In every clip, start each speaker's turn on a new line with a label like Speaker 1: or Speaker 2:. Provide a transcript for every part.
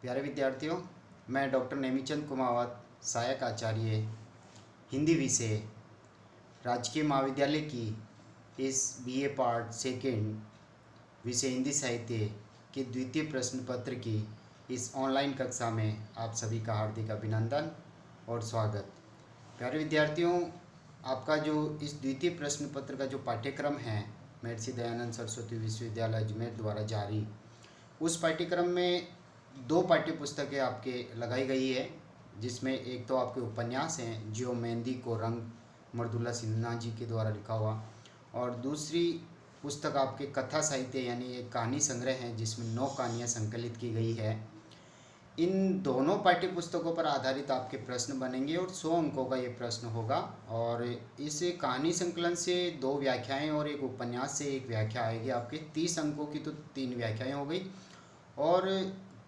Speaker 1: प्यारे विद्यार्थियों, मैं डॉक्टर नेमीचंद कुमावत, सहायक आचार्य हिंदी विषय, राजकीय महाविद्यालय की इस बीए पार्ट सेकेंड विषय हिंदी साहित्य के द्वितीय प्रश्न पत्र की इस ऑनलाइन कक्षा में आप सभी का हार्दिक अभिनंदन और स्वागत। प्यारे विद्यार्थियों, आपका जो इस द्वितीय प्रश्न पत्र का जो पाठ्यक्रम है महर्षि दयानंद सरस्वती विश्वविद्यालय अजमेर द्वारा जारी, उस पाठ्यक्रम में दो पाठ्य पुस्तकें आपके लगाई गई है, जिसमें एक तो आपके उपन्यास हैं जो मेहंदी को रंग मर्दुला सिन्हा जी के द्वारा लिखा हुआ, और दूसरी पुस्तक आपके कथा साहित्य यानी एक कहानी संग्रह है जिसमें 9 कहानियाँ संकलित की गई है। इन दोनों पाठ्य पुस्तकों पर आधारित आपके प्रश्न बनेंगे और 100 अंकों का ये प्रश्न होगा। और इस कहानी संकलन से 2 व्याख्याएं और एक उपन्यास से 1 व्याख्या आएगी। आपके 30 अंकों की तो 3 व्याख्याएं हो गई, और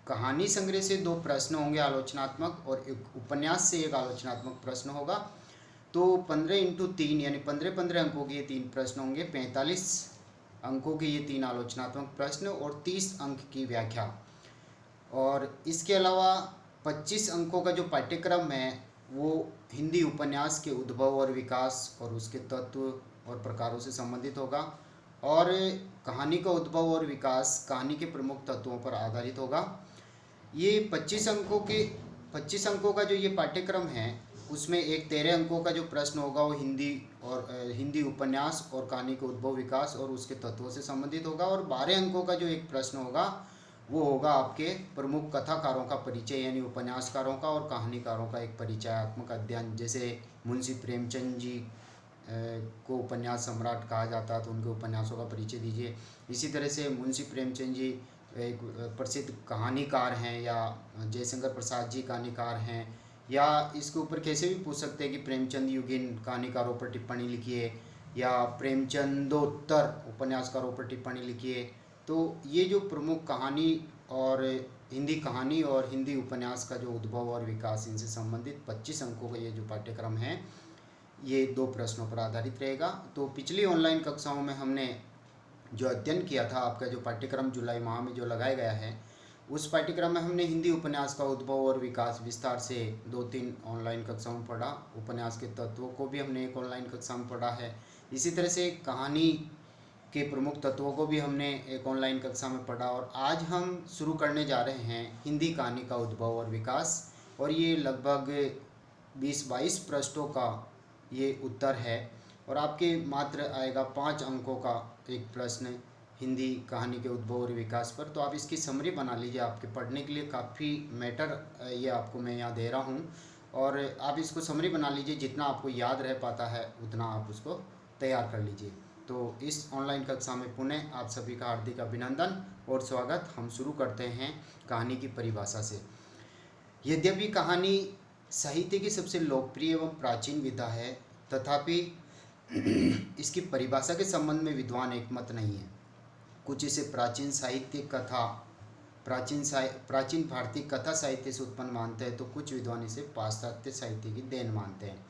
Speaker 1: कहानी संग्रह से 2 प्रश्न होंगे आलोचनात्मक, और एक उपन्यास से 1 आलोचनात्मक प्रश्न होगा। तो 15 इंटू 3 यानी 15-15 अंकों के ये 3 प्रश्न होंगे, 45 अंकों के ये 3 आलोचनात्मक प्रश्न और 30 अंक की व्याख्या। और इसके अलावा 25 अंकों का जो पाठ्यक्रम है वो हिंदी उपन्यास के उद्भव और विकास और उसके तत्व और प्रकारों से संबंधित होगा, और कहानी का उद्भव और विकास कहानी के प्रमुख तत्वों पर आधारित होगा। ये 25 अंकों का जो ये पाठ्यक्रम है उसमें एक 13 अंकों का जो प्रश्न होगा वो हिंदी उपन्यास और कहानी के उद्भव विकास और उसके तत्वों से संबंधित होगा, और 12 अंकों का जो एक प्रश्न होगा वो होगा आपके प्रमुख कथाकारों का परिचय यानी उपन्यासकारों का और कहानीकारों का एक परिचयात्मक अध्ययन। जैसे मुंशी प्रेमचंद जी को उपन्यास सम्राट कहा जाता है तो उनके उपन्यासों का परिचय दीजिए। इसी तरह से मुंशी प्रेमचंद जी एक प्रसिद्ध कहानीकार हैं, या जयशंकर प्रसाद जी कहानीकार हैं, या इसके ऊपर कैसे भी पूछ सकते हैं कि प्रेमचंद युगीन कहानीकारों पर टिप्पणी लिखिए या प्रेमचंदोत्तर उपन्यासकारों पर टिप्पणी लिखिए। तो ये जो प्रमुख कहानी और हिंदी कहानी और हिंदी उपन्यास का जो उद्भव और विकास, इनसे संबंधित 25 अंकों का ये जो पाठ्यक्रम है ये 2 प्रश्नों पर आधारित रहेगा। तो पिछली ऑनलाइन कक्षाओं में हमने जो अध्ययन किया था, आपका जो पाठ्यक्रम जुलाई माह में जो लगाया गया है, उस पाठ्यक्रम में हमने हिंदी उपन्यास का उद्भव और विकास विस्तार से 2-3 ऑनलाइन कक्षाओं में पढ़ा। उपन्यास के तत्वों को भी हमने एक ऑनलाइन कक्षा में पढ़ा है। इसी तरह से कहानी के प्रमुख तत्वों को भी हमने एक ऑनलाइन कक्षा में पढ़ा, और आज हम शुरू करने जा रहे हैं हिंदी कहानी का उद्भव और विकास, और ये लगभग 20-22 पृष्ठों का ये उत्तर है, और आपके मात्र आएगा 5 अंकों का एक प्रश्न हिंदी कहानी के उद्भव और विकास पर। तो आप इसकी समरी बना लीजिए, आपके पढ़ने के लिए काफ़ी मैटर ये आपको मैं यहाँ दे रहा हूँ, और आप इसको समरी बना लीजिए। जितना आपको याद रह पाता है उतना आप उसको तैयार कर लीजिए। तो इस ऑनलाइन कक्षा में पुनः आप सभी का हार्दिक अभिनंदन और स्वागत। हम शुरू करते हैं कहानी की परिभाषा से। यद्यपि कहानी साहित्य की सबसे लोकप्रिय एवं प्राचीन विधा है, तथापि इसकी परिभाषा के संबंध में विद्वान एकमत नहीं है। कुछ इसे प्राचीन साहित्य कथा प्राचीन भारतीय कथा साहित्य से उत्पन्न मानते हैं, तो कुछ विद्वान इसे पाश्चात्य साहित्य की देन मानते हैं।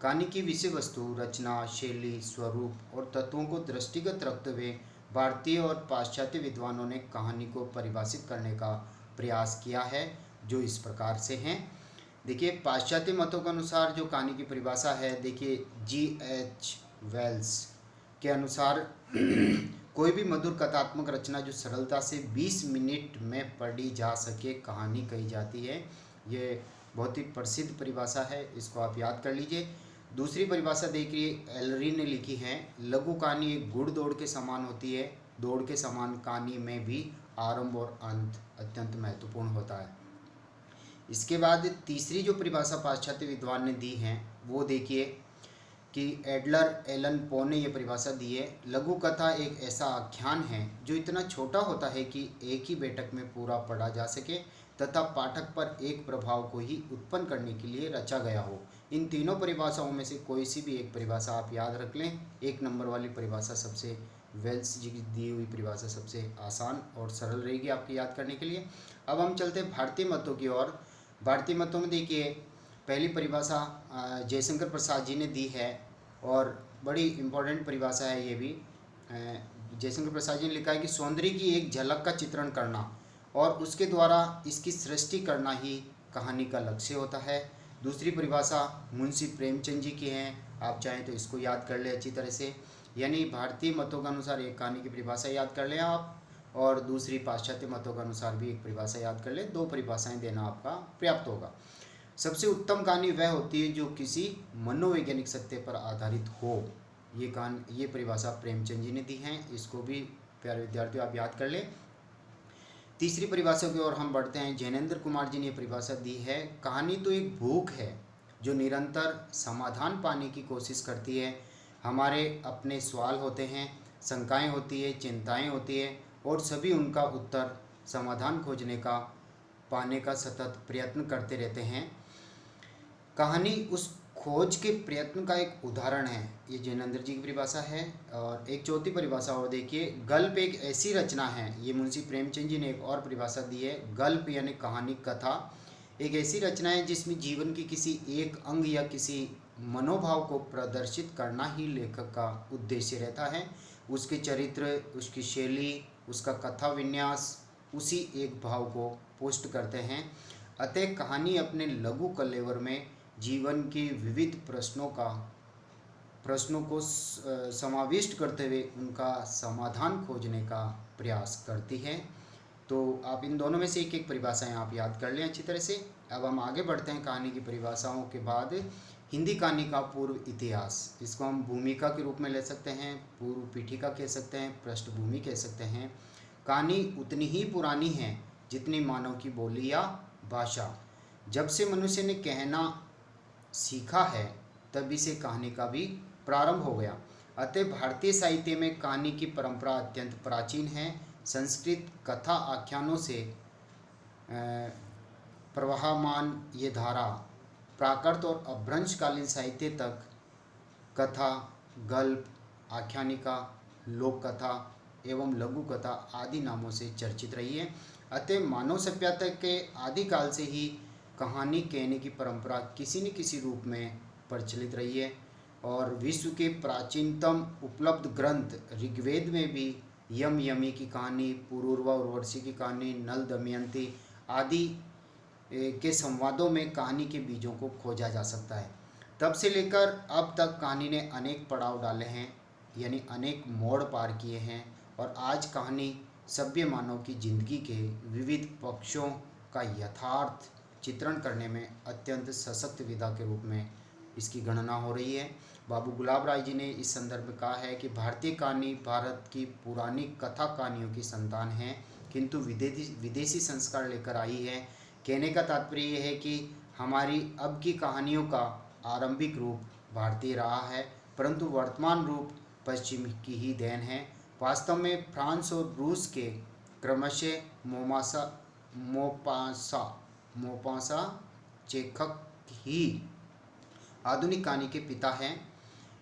Speaker 1: कहानी की विषय वस्तु, रचना, शैली, स्वरूप और तत्वों को दृष्टिगत रखते हुए भारतीय और पाश्चात्य विद्वानों ने कहानी को परिभाषित करने का प्रयास किया है, जो इस प्रकार से हैं। देखिए, पाश्चात्य मतों के अनुसार जो कहानी की परिभाषा है, देखिए G.H. वेल्स के अनुसार कोई भी मधुर कथात्मक रचना जो सरलता से 20 मिनट में पढ़ी जा सके कहानी कही जाती है। ये बहुत ही प्रसिद्ध परिभाषा है, इसको आप याद कर लीजिए। दूसरी परिभाषा देखिए एलरी ने लिखी है, लघु कहानी एक गुड़ दौड़ के समान होती है। दौड़ के समान कहानी में भी आरंभ और अंत अत्यंत महत्वपूर्ण होता है। इसके बाद तीसरी जो परिभाषा पाश्चात्य विद्वान ने दी है वो देखिए कि एडलर एलन पो ने यह परिभाषा दी है, लघु कथा एक ऐसा आख्यान है जो इतना छोटा होता है कि एक ही बैठक में पूरा पढ़ा जा सके तथा पाठक पर एक प्रभाव को ही उत्पन्न करने के लिए रचा गया हो। इन तीनों परिभाषाओं में से कोई सी भी एक परिभाषा आप याद रख लें। 1 नंबर वाली परिभाषा सबसे, वेल्स जी की दी हुई परिभाषा सबसे आसान और सरल रहेगी आपके याद करने के लिए। अब हम चलते हैं भारतीय मतों की ओर। भारतीय मतों में देखिए पहली परिभाषा जयशंकर प्रसाद जी ने दी है, और बड़ी इम्पोर्टेंट परिभाषा है ये भी। जयशंकर प्रसाद जी ने लिखा है कि सौंदर्य की एक झलक का चित्रण करना और उसके द्वारा इसकी सृष्टि करना ही कहानी का लक्ष्य होता है। दूसरी परिभाषा मुंशी प्रेमचंद जी की है, आप चाहें तो इसको याद कर ले अच्छी तरह से। यानी भारतीय मतों के अनुसार एक कहानी की परिभाषा याद कर लें आप, और दूसरी पाश्चात्य मतों के अनुसार भी एक परिभाषा याद कर लें। 2 परिभाषाएं देना आपका पर्याप्त होगा। सबसे उत्तम कहानी वह होती है जो किसी मनोवैज्ञानिक सत्य पर आधारित हो। ये परिभाषा प्रेमचंद जी ने दी है, इसको भी प्यारे विद्यार्थियों आप याद कर लें। तीसरी परिभाषा की ओर हम बढ़ते हैं। जैनेन्द्र कुमार जी ने परिभाषा दी है, कहानी तो एक भूख है जो निरंतर समाधान पाने की कोशिश करती है। हमारे अपने सवाल होते हैं, शंकाएं होती है, चिंताएं होती है, और सभी उनका उत्तर समाधान खोजने का, पाने का सतत प्रयत्न करते रहते हैं। कहानी उस खोज के प्रयत्न का एक उदाहरण है। ये जैनेन्द्र जी की परिभाषा है। और एक चौथी परिभाषा और देखिए, गल्प एक ऐसी रचना है, ये मुंशी प्रेमचंद जी ने एक और परिभाषा दी है। गल्प यानी कहानी, कथा एक ऐसी रचना है जिसमें जीवन की किसी एक अंग या किसी मनोभाव को प्रदर्शित करना ही लेखक का उद्देश्य रहता है। उसके चरित्र, उसकी शैली, उसका कथा विन्यास उसी एक भाव को पुष्ट करते हैं। अतः कहानी अपने लघु कलेवर में जीवन के विविध प्रश्नों को समाविष्ट करते हुए उनका समाधान खोजने का प्रयास करती है। तो आप इन दोनों में से एक एक परिभाषाएं आप याद कर लें अच्छी तरह से। अब हम आगे बढ़ते हैं कहानी की परिभाषाओं के बाद। हिंदी कहानी का पूर्व इतिहास, इसको हम भूमिका के रूप में ले सकते हैं, पूर्व पीठिका कह सकते हैं, पृष्ठभूमि कह सकते हैं। कहानी उतनी ही पुरानी है जितनी मानव की बोली या भाषा। जब से मनुष्य ने कहना सीखा है तभी से कहानी का भी प्रारंभ हो गया। अतः भारतीय साहित्य में कहानी की परंपरा अत्यंत प्राचीन है। संस्कृत कथा आख्यानों से प्रवाहमान ये धारा प्राकृत और अपभ्रंशकालीन साहित्य तक कथा, गल्प, आख्यानिका, लोक कथा एवं लघु कथा आदि नामों से चर्चित रही है। अतः मानव सभ्यता के आदिकाल से ही कहानी कहने की परंपरा किसी न किसी रूप में प्रचलित रही है। और विश्व के प्राचीनतम उपलब्ध ग्रंथ ऋग्वेद में भी यम यमी की कहानी, पुरूरवा उर्वशी की कहानी, नल दमयंती आदि के संवादों में कहानी के बीजों को खोजा जा सकता है। तब से लेकर अब तक कहानी ने अनेक पड़ाव डाले हैं, यानी अनेक मोड़ पार किए हैं, और आज कहानी सभ्य मानव की जिंदगी के विविध पक्षों का यथार्थ चित्रण करने में अत्यंत सशक्त विधा के रूप में इसकी गणना हो रही है। बाबू गुलाब राय जी ने इस संदर्भ में कहा है कि भारतीय कहानी भारत की पुरानी कथा कहानियों की संतान है, किंतु विदेशी संस्कार लेकर आई है। कहने का तात्पर्य यह है कि हमारी अब की कहानियों का आरंभिक रूप भारतीय रहा है, परंतु वर्तमान रूप पश्चिम की ही देन है। वास्तव में फ्रांस और रूस के क्रमशः मोपासा चेखक ही आधुनिक कहानी के पिता हैं।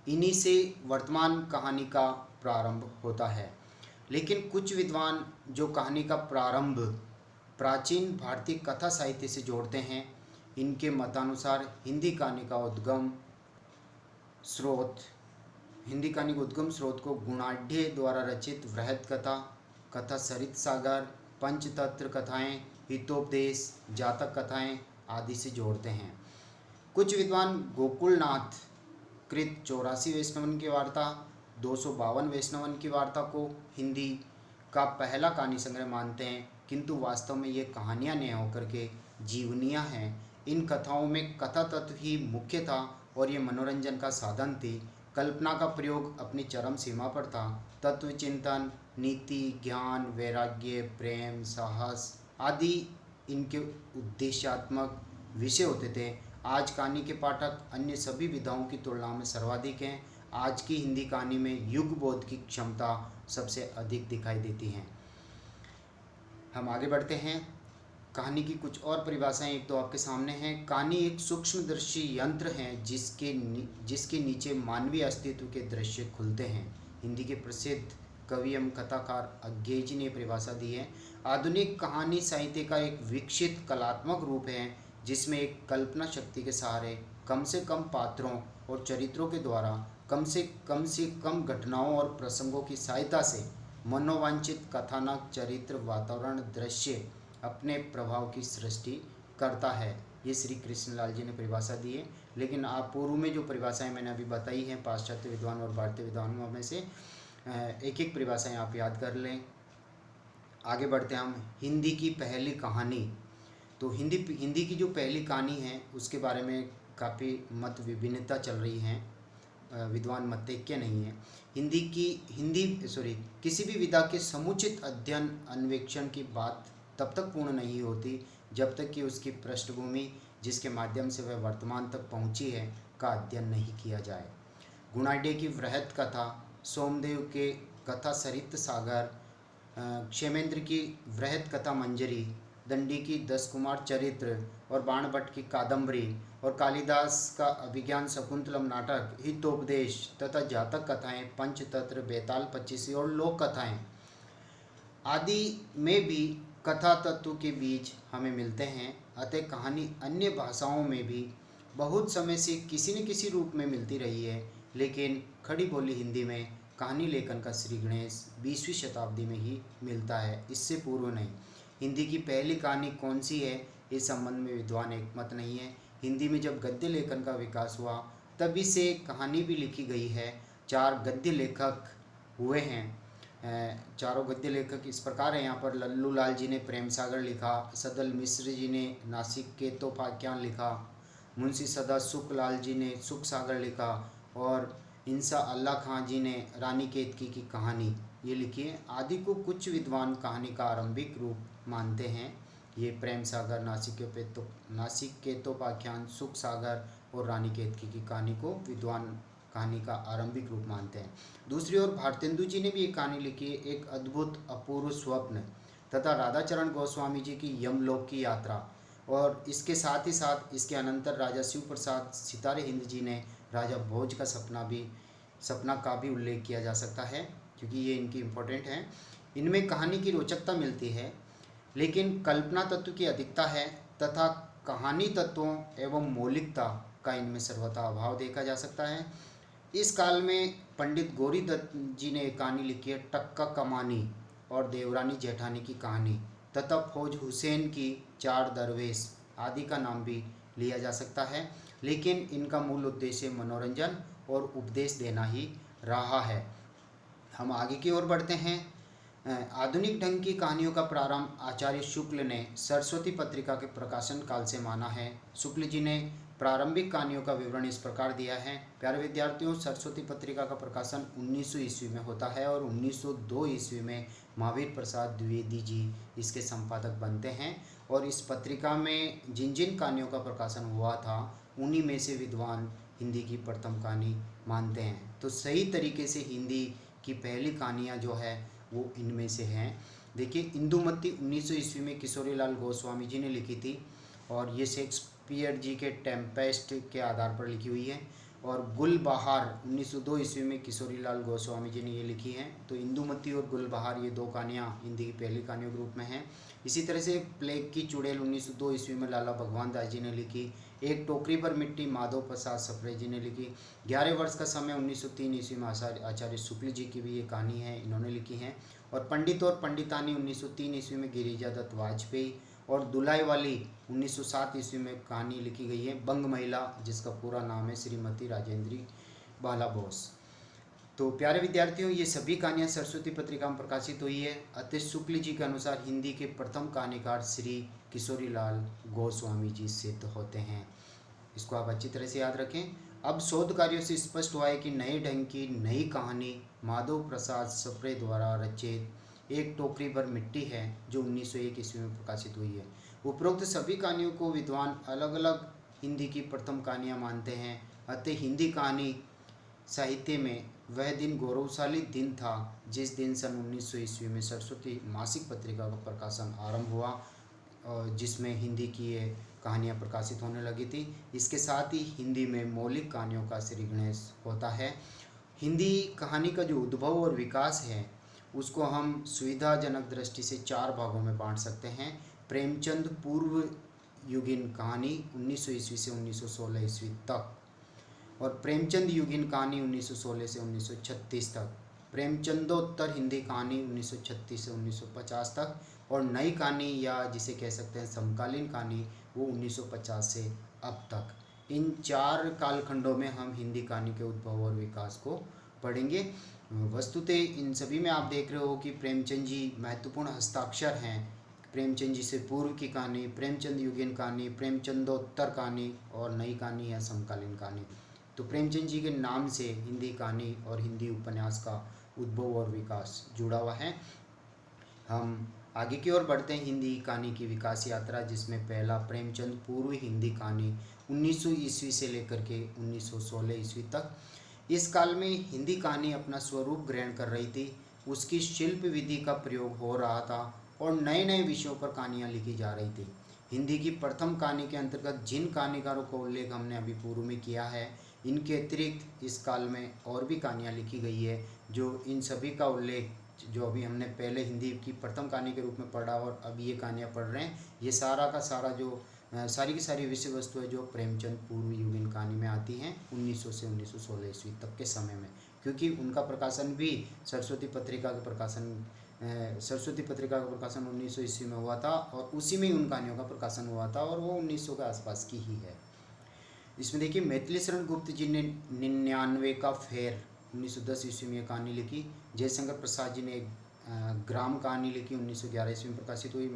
Speaker 1: इन्हीं से वर्तमान कहानी का प्रारंभ होता है। लेकिन कुछ विद्वान जो कहानी का प्रारंभ प्राचीन भारतीय कथा साहित्य से जोड़ते हैं, इनके मतानुसार हिंदी कहानी का उद्गम स्रोत को गुणाढ़ द्वारा रचित वृहद कथा, कथा सरित सागर, पंचतंत्र कथाएं, हितोपदेश, जातक कथाएं आदि से जोड़ते हैं। कुछ विद्वान गोकुलनाथ कृत 84 वैष्णवन की वार्ता, 252 वैष्णवन की वार्ता को हिंदी का पहला कहानी संग्रह मानते हैं, किंतु वास्तव में ये कहानियाँ नहीं होकर के जीवनियाँ हैं। इन कथाओं में कथा तत्व ही मुख्य था और ये मनोरंजन का साधन थी। कल्पना का प्रयोग अपनी चरम सीमा पर था। तत्व चिंतन, नीति, ज्ञान, वैराग्य, प्रेम, साहस आदि इनके उद्देश्यात्मक विषय होते थे। आज कहानी के पाठक अन्य सभी विधाओं की तुलना में सर्वाधिक हैं। आज की हिंदी कहानी में युग बोध की क्षमता सबसे अधिक दिखाई देती है। हम आगे बढ़ते हैं। कहानी की कुछ और परिभाषाएं एक तो आपके सामने हैं। कहानी एक सूक्ष्मदर्शी यंत्र है जिसके नीचे मानवीय अस्तित्व के दृश्य खुलते हैं। हिंदी के प्रसिद्ध कवि एवं कथाकार अज्ञेय जी ने परिभाषा दी है। आधुनिक कहानी साहित्य का एक विकसित कलात्मक रूप है जिसमें एक कल्पना शक्ति के सहारे कम से कम पात्रों और चरित्रों के द्वारा कम से कम घटनाओं और प्रसंगों की सहायता से मनोवांछित कथानक, चरित्र, वातावरण, दृश्य अपने प्रभाव की सृष्टि करता है। ये श्री कृष्णलाल जी ने परिभाषा दी है। लेकिन आप पूर्व में जो परिभाषाएं मैंने अभी बताई हैं पाश्चात्य विद्वान और भारतीय विद्वानों में से एक एक परिभाषाएं आप याद कर लें। आगे बढ़ते हैं हम। हिंदी की पहली कहानी। तो हिंदी की जो पहली कहानी है उसके बारे में काफ़ी मत विभिन्नता चल रही हैं, विद्वान मतैक्य नहीं है। किसी भी विधा के समुचित अध्ययन अन्वेषण की बात तब तक पूर्ण नहीं होती जब तक कि उसकी पृष्ठभूमि जिसके माध्यम से वह वर्तमान तक पहुंची है का अध्ययन नहीं किया जाए। गुणाढ्य की वृहत कथा, सोमदेव के कथा सरित सागर, क्षेमेंद्र की वृहत कथा मंजरी, दंडी की 10 कुमार चरित्र और बाणभट्ट की कादम्बरी और कालिदास का अभिज्ञान शकुंतलम नाटक, हितोपदेश तथा जातक कथाएं, पंचतंत्र, बेताल पच्चीसी और लोक कथाएं आदि में भी कथा तत्व के बीज हमें मिलते हैं। अतः कहानी अन्य भाषाओं में भी बहुत समय से किसी न किसी रूप में मिलती रही है, लेकिन खड़ी बोली हिंदी में कहानी लेखन का श्री गणेश 20वीं शताब्दी में ही मिलता है, इससे पूर्व नहीं। हिंदी की पहली कहानी कौन सी है इस संबंध में विद्वान एक मत नहीं है। हिंदी में जब गद्य लेखन का विकास हुआ तभी से कहानी भी लिखी गई है। 4 गद्य लेखक हुए हैं। चारों गद्य लेखक इस प्रकार हैं यहाँ पर। लल्लू लाल जी ने प्रेम सागर लिखा, सदल मिश्र जी ने नासिक केतोपाख्यान लिखा, मुंशी सदा सुख लाल जी ने सुख सागर लिखा और इंसा अल्लाह खां जी ने रानी केतकी की कहानी ये लिखी है। आदि को कुछ विद्वान कहानी का आरंभिक रूप मानते हैं। ये प्रेम सागर, नासिक केतोपाख्यान, सुख सागर और रानी केतकी की कहानी को विद्वान कहानी का आरंभिक रूप मानते हैं। दूसरी ओर भारतेंदु जी ने भी एक कहानी लिखी है, एक अद्भुत अपूर्व स्वप्न, तथा राधाचरण गोस्वामी जी की यमलोक की यात्रा। और इसके साथ ही साथ इसके अनंतर राजा शिव प्रसाद सितारे हिंद जी ने राजा भोज का सपना का भी उल्लेख किया जा सकता है, क्योंकि ये इनकी इम्पोर्टेंट है। इनमें कहानी की रोचकता मिलती है, लेकिन कल्पना तत्व की अधिकता है तथा कहानी तत्वों एवं मौलिकता का इनमें सर्वथा अभाव देखा जा सकता है। इस काल में पंडित गौरी दत्त जी ने एक कहानी लिखी है, टक्का कमानी और देवरानी जेठानी की कहानी, तथा फौज हुसैन की 4 दरवेश आदि का नाम भी लिया जा सकता है, लेकिन इनका मूल उद्देश्य मनोरंजन और उपदेश देना ही रहा है। हम आगे की ओर बढ़ते हैं। आधुनिक ढंग की कहानियों का प्रारंभ आचार्य शुक्ल ने सरस्वती पत्रिका के प्रकाशन काल से माना है। शुक्ल जी ने प्रारंभिक कहानियों का विवरण इस प्रकार दिया है। प्यारे विद्यार्थियों, सरस्वती पत्रिका का प्रकाशन 1900 ईस्वी में होता है और 1902 ईस्वी में महावीर प्रसाद द्विवेदी जी इसके संपादक बनते हैं। और इस पत्रिका में जिन जिन कहानियों का प्रकाशन हुआ था उन्हीं में से विद्वान हिंदी की प्रथम कहानी मानते हैं। तो सही तरीके से हिंदी की पहली कहानियाँ जो है वो इनमें से हैं। देखिए, इंदुमती 1900 ईस्वी में किशोरीलाल गोस्वामी जी ने लिखी थी और ये शेक्सपियर जी के टेम्पेस्ट के आधार पर लिखी हुई है। और गुलबहार 1902 ईस्वी में किशोरीलाल गोस्वामी जी ने ये लिखी हैं। तो इंदुमती और गुलबहार ये 2 कहानियाँ हिंदी की पहली कहानियों के रूप में हैं। इसी तरह से प्लेग की चुड़ैल 1902 ईस्वी में लाला भगवान दास जी ने लिखी। एक टोकरी पर मिट्टी माधव प्रसाद सप्रे जी ने लिखी। 11 वर्ष का समय 1903 ईस्वी में आचार्य शुक्ल जी की भी ये कहानी है, इन्होंने लिखी हैं। और पंडित और पंडितानी 1903 ईस्वी में गिरिजा दत्त वाजपेयी। और दुलाई वाली 1907 ईस्वी में कहानी लिखी गई है बंग महिला, जिसका पूरा नाम है श्रीमती राजेंद्री बाला बोस। तो प्यारे विद्यार्थियों, ये सभी कहानियाँ सरस्वती पत्रिका में प्रकाशित हुई है। अतः शुक्ल जी के अनुसार हिंदी के प्रथम कहानीकार श्री किशोरीलाल गोस्वामी जी सिद्ध होते हैं। इसको आप अच्छी तरह से याद रखें। अब शोध कार्यों से स्पष्ट हुआ है कि नए ढंग की नई कहानी माधव प्रसाद सप्रे द्वारा रचित एक टोकरी भर मिट्टी है, जो 1901 ईस्वी में प्रकाशित हुई है। उपरोक्त सभी कहानियों को विद्वान अलग अलग हिंदी की प्रथम कहानियाँ मानते हैं। अतः हिंदी कहानी साहित्य में वह दिन गौरवशाली दिन था जिस दिन सन 1900 ईस्वी में सरस्वती मासिक पत्रिका का प्रकाशन आरंभ हुआ, जिसमें हिंदी की ये कहानियाँ प्रकाशित होने लगी थी। इसके साथ ही हिंदी में मौलिक कहानियों का श्री गणेश होता है। हिंदी कहानी का जो उद्भव और विकास है उसको हम सुविधाजनक दृष्टि से 4 भागों में बांट सकते हैं। प्रेमचंद पूर्व युगीन कहानी 1900 ईस्वी से 1916 ईस्वी तक, और प्रेमचंद युगीन कहानी 1916 से 1936 तक, प्रेमचंदोत्तर हिंदी कहानी 1936 से 1950 तक, और नई कहानी या जिसे कह सकते हैं समकालीन कहानी वो 1950 से अब तक। इन 4 कालखंडों में हम हिंदी कहानी के उद्भव और विकास को पढ़ेंगे। वस्तुतः इन सभी में आप देख रहे हो कि प्रेमचंद जी महत्वपूर्ण हस्ताक्षर हैं। प्रेमचंद जी से पूर्व की कहानी, प्रेमचंद युगीन कहानी, प्रेमचंदोत्तर कहानी और नई कहानी या समकालीन कहानी। तो प्रेमचंद जी के नाम से हिंदी कहानी और हिंदी उपन्यास का उद्भव और विकास जुड़ा हुआ है। हम आगे की ओर बढ़ते हैं हिंदी कहानी की विकास यात्रा, जिसमें पहला प्रेमचंद पूर्व हिंदी कहानी 1900 ईस्वी से लेकर के 1916 ईस्वी तक। इस काल में हिंदी कहानी अपना स्वरूप ग्रहण कर रही थी, उसकी शिल्प विधि का प्रयोग हो रहा था और नए नए विषयों पर कहानियाँ लिखी जा रही थी। हिंदी की प्रथम कहानी के अंतर्गत जिन कहानीकारों का उल्लेख हमने अभी पूर्व में किया है, इनके अतिरिक्त इस काल में और भी कहानियाँ लिखी गई है, जो इन सभी का उल्लेख जो अभी हमने पहले हिंदी की प्रथम कहानी के रूप में पढ़ा और अभी ये कहानियाँ पढ़ रहे हैं, ये सारा का सारा जो सारी की सारी विषय वस्तु है जो प्रेमचंद पूर्व युगीन कहानी में आती हैं 1900 से 1916 ईस्वी तक के समय में, क्योंकि उनका प्रकाशन भी सरस्वती पत्रिका का प्रकाशन 1900 ईस्वी में हुआ था और उसी में ही उन कहानियों का प्रकाशन हुआ था और वो 1900 के आसपास की ही है। इसमें देखिए मैथिली शरण गुप्त जी ने 99 का फेर 1910 ईस्वी में कहानी लिखी। जयशंकर प्रसाद जी ने एक ग्राम कहानी लिखी 1911 ईस्वी में प्रकाशित हुई।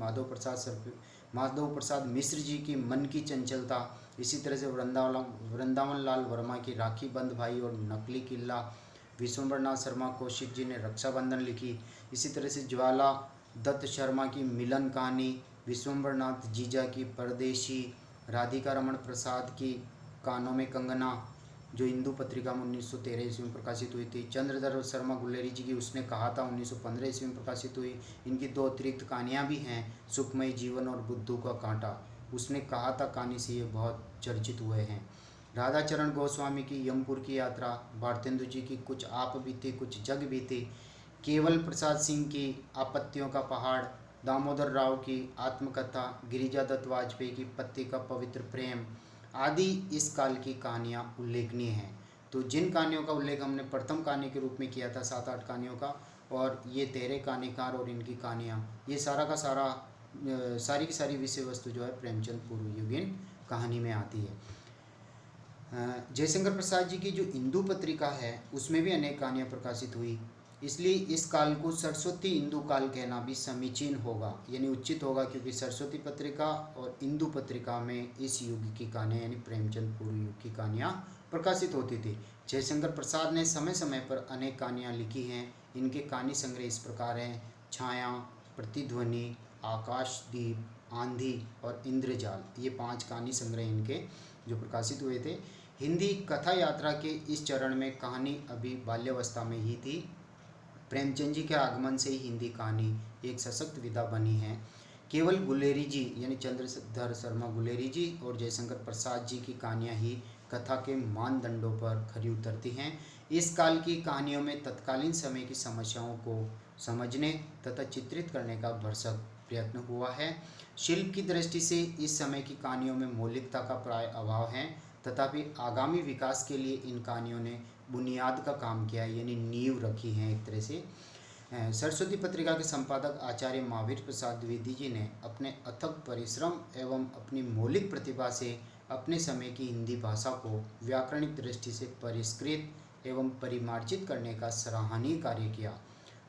Speaker 1: माधव प्रसाद मिश्र जी की मन की चंचलता, इसी तरह से वृंदावन लाल वर्मा की राखी बंद भाई और नकली किला, विश्वम्भरनाथ शर्मा कौशिक जी ने रक्षाबंधन लिखी। इसी तरह से ज्वाला दत्त शर्मा की मिलन कहानी, विश्वम्भरनाथ जीजा की परदेशी, राधिका रमन प्रसाद की कानों में कंगना जो हिंदू पत्रिका में 1913 ईस्वी में प्रकाशित हुई थी। चंद्रधर शर्मा गुलेरी जी की उसने कहा था 1915 ईस्वी में प्रकाशित हुई। इनकी 2 अतिरिक्त कहानियाँ भी हैं, सुखमय जीवन और बुद्धू का कांटा, उसने कहा था कहानी से ये बहुत चर्चित हुए हैं। राधाचरण गोस्वामी की यमपुर की यात्रा, भारतेंदु जी की कुछ आप बीती कुछ जग बीती, केवल प्रसाद सिंह की आपत्तियों का पहाड़, दामोदर राव की आत्मकथा, गिरिजा दत्त वाजपेयी की पति का पवित्र प्रेम आदि इस काल की कहानियाँ उल्लेखनीय हैं। तो जिन कहानियों का उल्लेख हमने प्रथम कहानी के रूप में किया था 7-8 कहानियों का, और ये 13 कहानीकार और इनकी कहानियाँ, ये सारा का सारा सारी की सारी विषय वस्तु जो है प्रेमचंद पूर्व युगीन कहानी में आती है। जयशंकर प्रसाद जी की जो इंदू पत्रिका है उसमें भी अनेक कहानियाँ प्रकाशित हुई, इसलिए इस काल को सरस्वती इंदू काल कहना भी समीचीन होगा, यानी उचित होगा, क्योंकि सरस्वती पत्रिका और इंदू पत्रिका में इस युग की कहानियाँ यानी प्रेमचंद पूर्व युग की कहानियाँ प्रकाशित होती थी। जयशंकर प्रसाद ने समय समय पर अनेक कहानियाँ लिखी हैं। इनके कहानी संग्रह इस प्रकार हैं: छाया, प्रतिध्वनि, आकाशदीप, आंधी और इंद्रजाल, ये 5 कहानी संग्रह इनके जो प्रकाशित हुए थे। हिंदी कथा यात्रा के इस चरण में कहानी अभी बाल्यावस्था में ही थी। प्रेमचंद जी के आगमन से ही हिंदी कहानी एक सशक्त विधा बनी है। केवल गुलेरी जी यानी चंद्रधर शर्मा गुलेरी जी और जयशंकर प्रसाद जी की कहानियाँ ही कथा के मानदंडों पर खरी उतरती हैं। इस काल की कहानियों में तत्कालीन समय की समस्याओं को समझने तथा चित्रित करने का भरसक प्रयत्न हुआ है। शिल्प की दृष्टि से इस समय की कहानियों में मौलिकता का प्राय अभाव है, तथापि आगामी विकास के लिए इन कहानियों ने बुनियाद का काम किया है, यानी नींव रखी है एक तरह से। सरस्वती पत्रिका के संपादक आचार्य महावीर प्रसाद द्विवेदी जी ने अपने अथक परिश्रम एवं अपनी मौलिक प्रतिभा से अपने समय की हिंदी भाषा को व्याकरणिक दृष्टि से परिष्कृत एवं परिमार्जित करने का सराहनीय कार्य किया।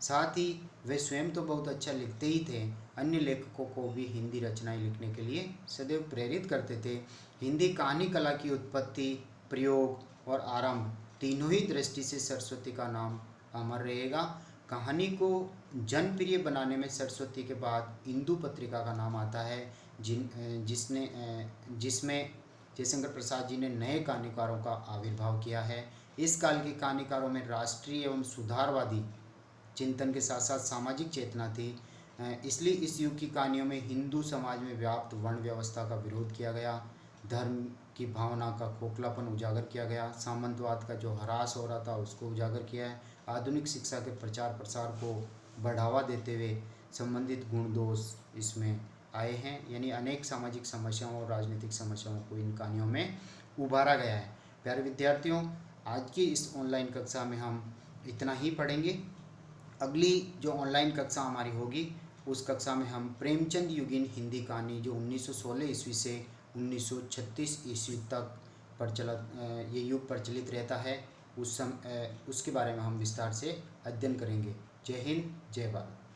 Speaker 1: साथ ही वे स्वयं तो बहुत अच्छा लिखते ही थे, अन्य लेखकों को भी हिंदी रचनाएं लिखने के लिए सदैव प्रेरित करते थे। हिंदी कहानी कला की उत्पत्ति, प्रयोग और आरंभ तीनों ही दृष्टि से सरस्वती का नाम अमर रहेगा। कहानी को जनप्रिय बनाने में सरस्वती के बाद इंदू पत्रिका का नाम आता है, जिसमें जयशंकर प्रसाद जी ने नए कहानीकारों का आविर्भाव किया है। इस काल के कहानीकारों में राष्ट्रीय एवं सुधारवादी चिंतन के साथ साथ सामाजिक चेतना थी, इसलिए इस युग की कहानियों में हिंदू समाज में व्याप्त वर्ण व्यवस्था का विरोध किया गया, धर्म की भावना का खोखलापन उजागर किया गया, सामंतवाद का जो ह्रास हो रहा था उसको उजागर किया है, आधुनिक शिक्षा के प्रचार प्रसार को बढ़ावा देते हुए संबंधित गुण दोष इसमें आए हैं, यानी अनेक सामाजिक समस्याओं और राजनीतिक समस्याओं को इन कहानियों में उभारा गया है। प्यारे विद्यार्थियों, आज की इस ऑनलाइन कक्षा में हम इतना ही पढ़ेंगे। अगली जो ऑनलाइन कक्षा हमारी होगी उस कक्षा में हम प्रेमचंद युगीन हिंदी कहानी जो 1916 ईस्वी से 1936 ईस्वी तक ये युग प्रचलित रहता है, उसके बारे में हम विस्तार से अध्ययन करेंगे। जय हिंद, जय भारत।